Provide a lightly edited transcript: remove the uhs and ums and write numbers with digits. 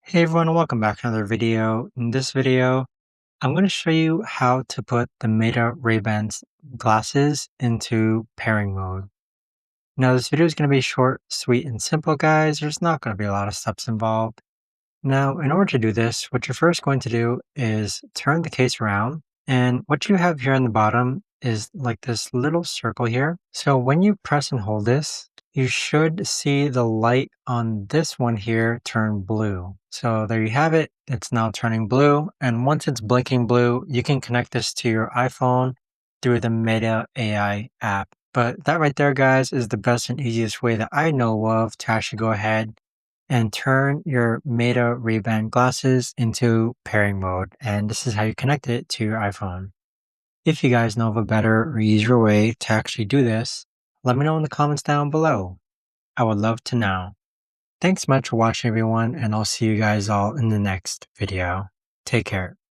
Hey everyone, welcome back to another video. In this video, I'm going to show you how to put the Meta Ray-Ban's glasses into pairing mode. Now this video is going to be short, sweet, and simple, guys. There's not going to be a lot of steps involved. Now, in order to do this, what you're first going to do is turn the case around. And what you have here on the bottom is like this little circle here. So when you press and hold this, you should see the light on this one here turn blue. So there you have it. It's now turning blue. And once it's blinking blue, you can connect this to your iPhone through the Meta AI app. But that right there, guys, is the best and easiest way that I know of to actually go ahead and turn your Meta Ray-Ban glasses into pairing mode. And this is how you connect it to your iPhone. If you guys know of a better or easier way to actually do this, let me know in the comments down below. I would love to know. Thanks so much for watching, everyone, and I'll see you guys all in the next video. Take care.